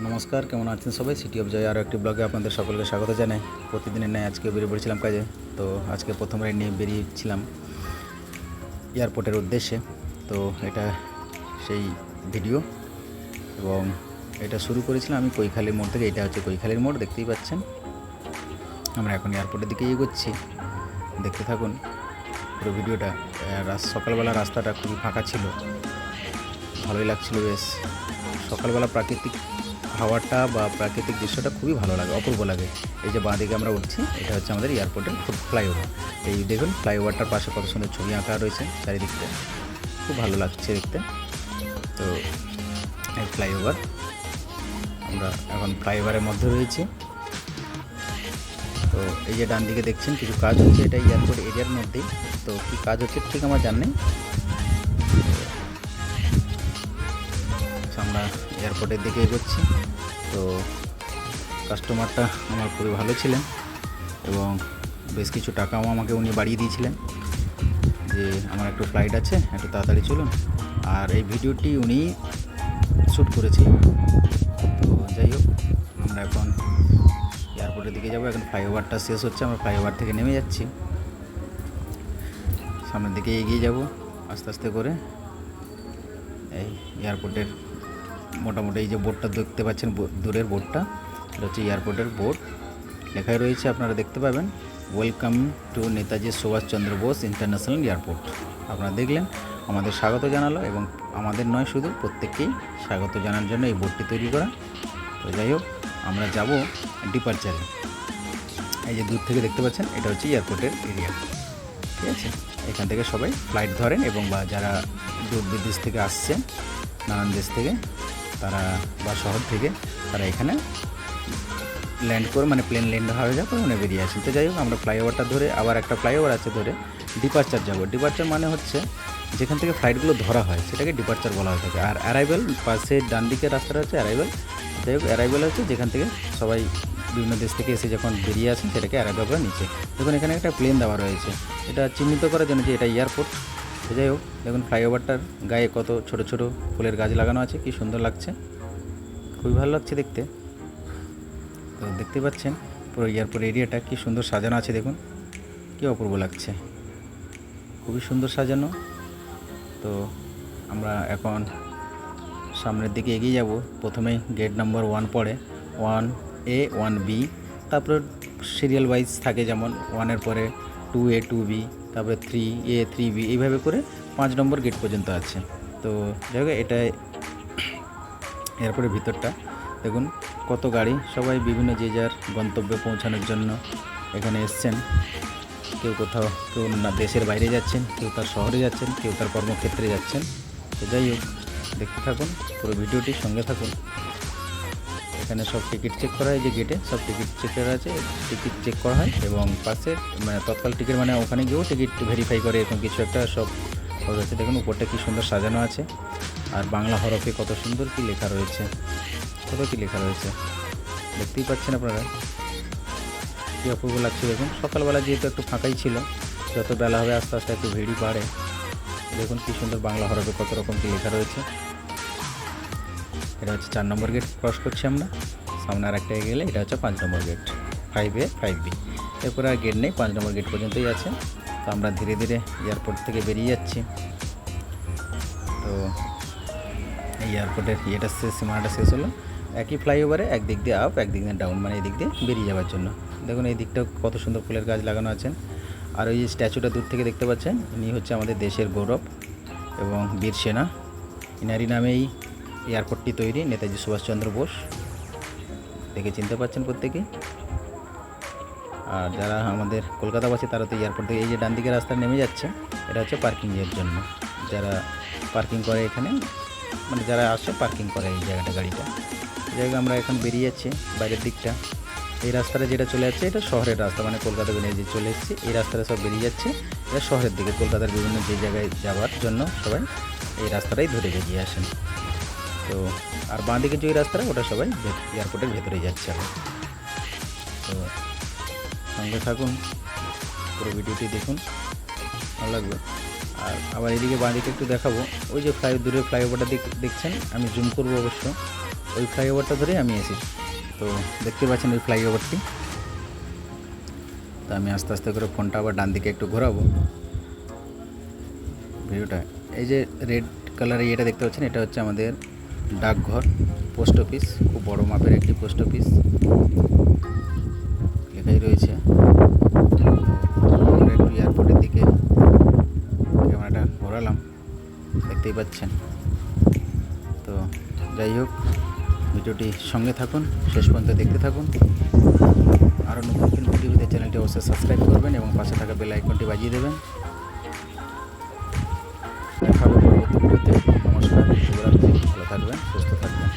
নমস্কার, কেমন আছেন সবাই? সিটি অফ জয় আরও একটি ব্লগে আপনাদের সকলকে স্বাগত জানাই। প্রতিদিনের ন্যায় আজকে বেরিয়ে পড়েছিলাম কাজে। তো আজকে প্রথমবার নিয়ে বেরিয়েছিলাম এয়ারপোর্টের উদ্দেশ্যে। তো এটা সেই ভিডিও, এবং এটা শুরু করেছিলাম আমি কৈখালির মোড় থেকে। এটা হচ্ছে কৈখালির মোড়, দেখতেই পাচ্ছেন। আমরা এখন এয়ারপোর্টের দিকে এগোচ্ছি, দেখতে থাকুন পুরো ভিডিওটা। সকালবেলা রাস্তাটা খুবই ফাঁকা ছিল, ভালোই লাগছিল বেশ। সকালবেলা প্রাকৃতিক হাওয়াটা বা প্রাকৃতিক দৃশ্যটা খুবই ভালো লাগে, অপূর্ব লাগে। এই যে বাঁ দিকে আমরা উঠছি, এটা হচ্ছে আমাদের এয়ারপোর্টের ফ্লাইওভার। এই দেখুন ফ্লাইওভারটার পাশে কত সুন্দর ছবি আঁকা রয়েছে চারিদিকটা, খুব ভালো লাগছে দেখতে। তো এই ফ্লাইওভার, আমরা এখন ফ্লাইওভারের মধ্যে রয়েছি। তো এই যে ডান দিকে দেখছেন কিছু কাজ হচ্ছে, এটা এয়ারপোর্ট এরিয়ার মধ্যেই। তো কী কাজ হচ্ছে ঠিক আমার জানি। আমরা এয়ারপোর্টের দিকে এগোচ্ছি। তো কাস্টমারটা আমার খুবই ভালো ছিলেন, এবং বেশ কিছু টাকাও আমাকে উনি বাড়িয়ে দিয়েছিলেন যে আমার একটু ফ্লাইট আছে, একটু তাড়াতাড়ি চলুন। আর এই ভিডিওটি উনি শ্যুট করেছিলেন। তো যাই হোক, আমরা এখন এয়ারপোর্টের দিকে যাব। এখন ফ্লাইওভারটা শেষ হচ্ছে, আমরা ফ্লাইওভার থেকে নেমে যাচ্ছি, সামনের দিকে এগিয়ে যাব আস্তে আস্তে করে। এই এয়ারপোর্টের মোটামুটি এই যে বোর্ডটা দেখতে পাচ্ছেন, দূরের বোর্ডটা, এটা হচ্ছে এয়ারপোর্টের বোর্ড। লেখাই রয়েছে, আপনারা দেখতে পাবেন, welcome to Netaji Subhash Chandra Bose international airport. আপনারা দেখলেন, আমাদের স্বাগত জানালো, এবং আমাদের নয় শুধু, প্রত্যেককেই স্বাগত জানার জন্য এই বোর্ডটি তৈরি করা। তো যাই হোক, আমরা যাব ডিপারচারে। এই যে দূর থেকে দেখতে পাচ্ছেন, এটা হচ্ছে এয়ারপোর্টের এরিয়া, ঠিক আছে। এখান থেকে সবাই ফ্লাইট ধরেন, এবং বা যারা দূর বিদেশ থেকে আসছেন, নানান দেশ থেকে তারা বা শহর থেকে, তারা এখানে ল্যান্ড করে, মানে প্লেন ল্যান্ড হয়ে যাওয়ার পর উনি বেরিয়ে আসেন। তো যাই হোক, আমরা ফ্লাইওভারটা ধরে, আবার একটা ফ্লাইওভার আছে ধরে ডিপারচার যাব। ডিপারচার মানে হচ্ছে যেখান থেকে ফ্লাইটগুলো ধরা হয়, সেটাকে ডিপারচার বলা হয়ে থাকে। আর অ্যারাইভেল, পাশে ডান দিকের রাস্তাটা হচ্ছে অ্যারাইভেল। যাই হোক, অ্যারাইভেল হচ্ছে যেখান থেকে সবাই বিভিন্ন দেশ থেকে এসে যখন বেরিয়ে আসেন, সেটাকে অ্যারাইভেল করে নিচে। দেখুন এখানে একটা প্লেন দেওয়া রয়েছে, এটা চিহ্নিত করার জন্য যে এটা এয়ারপোর্ট। তো যাই হোক, দেখুন ফ্লাইওভারটার গায়ে কত ছোট ছোট ফুলের গাছ লাগানো আছে, কি সুন্দর লাগছে, খুবই ভালো লাগছে দেখতে। তো দেখতে পাচ্ছেন পুরো এয়ারপোর্ট এরিয়াটা কি সুন্দর সাজানো আছে, দেখুন কি অপূর্ব লাগছে, খুবই সুন্দর সাজানো। তো আমরা এখন সামনের দিকে এগিয়ে যাব। প্রথমেই গেট নাম্বার 1 পড়ে, 1A 1B, তারপর সিরিয়াল ওয়াইজ থাকে, যেমন 1-এর পরে 2A 2B, তারপরে 3A 3B, এইভাবে করে 5 নম্বর গেট পর্যন্ত আছে। তো যাই হোক, এটা এয়ারপোর্টের ভিতরটা দেখুন, কত গাড়ি, সবাই বিভিন্ন যে যার গন্তব্যে পৌঁছানোর জন্য এখানে এসছেন। কেউ কোথাও, কেউ না দেশের বাইরে যাচ্ছেন, কেউ তার শহরে যাচ্ছেন, কেউ তার কর্মক্ষেত্রে যাচ্ছেন। তো যাই হোক, দেখতে থাকুন পুরো ভিডিওটির সঙ্গে থাকুন। এখানে সব টিকিট চেক করা হয়, যে গেটে সব টিকিট চেকার আছে, টিকিট চেক করা হয়, এবং পাশে মানে তৎকাল টিকিট, মানে ওখানে গিয়েও টিকিট ভেরিফাই করে, এরকম কিছু একটা সব আছে। দেখুন উপরটা কি সুন্দর সাজানো আছে, আর বাংলা হরফে কত সুন্দর কি লেখা রয়েছে, কত কি লেখা রয়েছে, দেখতেই পাচ্ছেন আপনারা, কী অপূর্ব লাগছে। দেখুন সকালবেলা যেহেতু একটু ফাঁকাই ছিল, যত বেলা হবে আস্তে আস্তে একটু ভিড়ই বাড়ে। দেখুন কি সুন্দর বাংলা হরফে কত রকম কি লেখা রয়েছে। এটা হচ্ছে 4 নম্বর গেট ক্রস করছি আমরা, সামনে আর একটা গেলে এটা হচ্ছে 5 নম্বর গেট, 5A 5B। এরপরে আর গেট নেই, 5 নম্বর গেট পর্যন্তই আছে। তো আমরা ধীরে ধীরে এয়ারপোর্ট থেকে বেরিয়ে যাচ্ছি। তো এই এয়ারপোর্টের ইয়েটা শেষ, সীমানাটা শেষ হলো। একই ফ্লাইওভারে একদিক দিয়ে আপ, একদিক দিয়ে ডাউন, মানে এই দিক দিয়ে বেরিয়ে যাওয়ার জন্য। দেখুন এই দিকটা কত সুন্দর ফুলের গাছ লাগানো আছেন। আর ওই যে স্ট্যাচুটা দূর থেকে দেখতে পাচ্ছেন, ইনি হচ্ছে আমাদের দেশের গৌরব এবং বীর সেনা। ইনারি নামেই এয়ারপোর্টটি তৈরি, নেতাজি সুভাষচন্দ্র বোস, দেখে চিনতে পাচ্ছেন প্রত্যেকেই। আর যারা আমাদের কলকাতাবাসী, তারা তো এয়ারপোর্ট থেকে এই যে ডান দিকে রাস্তা নেমে যাচ্ছে, এটা হচ্ছে পার্কিংয়ের জন্য, যারা পার্কিং করে এখানে, মানে যারা আসে পার্কিং করে এই জায়গাটা, গাড়িটা। জায়গা আমরা এখন বেরিয়ে যাচ্ছি বাইরের দিকটা। এই রাস্তাটা যেটা চলে যাচ্ছে, এটা শহরের রাস্তা, মানে কলকাতা বেরিয়ে যে চলে এসেছি, এই রাস্তাটা সব বেরিয়ে যাচ্ছে, এটা শহরের দিকে, কলকাতার বিভিন্ন যে জায়গায় যাওয়ার জন্য সবাই এই রাস্তাটাই ধরে বেরিয়ে আসেন। তো আর বাঁ দিকে যে রাস্তাটা, ওটা সবাই এয়ারপোর্টের ভেতরে যাচ্ছে এখন। তো সঙ্গে থাকুন, পুরো ভিডিওটি দেখুন, ভালো লাগবে। আর আবার এদিকে বাঁ দিকে একটু দেখাবো, ওই যে দূরে ফ্লাইওভারটা দেখছেন, আমি জুম করবো অবশ্য, ওই ফ্লাইওভারটা ধরেই আমি এসেছি। তো দেখতে পাচ্ছেন ওই ফ্লাইওভারটি। তো আমি আস্তে আস্তে করে ফোনটা আবার ডান দিকে একটু ঘোরাবো ভিডিওটা। এই যে রেড কালারের এটা দেখতে পাচ্ছেন, এটা হচ্ছে আমাদের ডাকঘর, পোস্ট অফিস, খুব বড় মাপের একটি পোস্ট অফিস লেখাই রয়েছে। আমরা একটু এয়ারপোর্টের দিকে ক্যামেরাটা ঘোরালাম, দেখতেই পাচ্ছেন। তো যাই হোক, ভিডিওটি সঙ্গে থাকুন, শেষ পর্যন্ত দেখতে থাকুন। আরও নতুন নতুন ভিডিওতে চ্যানেলটি অবশ্যই সাবস্ক্রাইব করবেন এবং পাশে থাকা বেল আইকনটি বাজিয়ে দেবেন। দেখা হবে পরবর্তী ভিডিওতে। নমস্কার, শুভরাত্রি, ভালো থাকবেন, সুস্থ থাকবেন।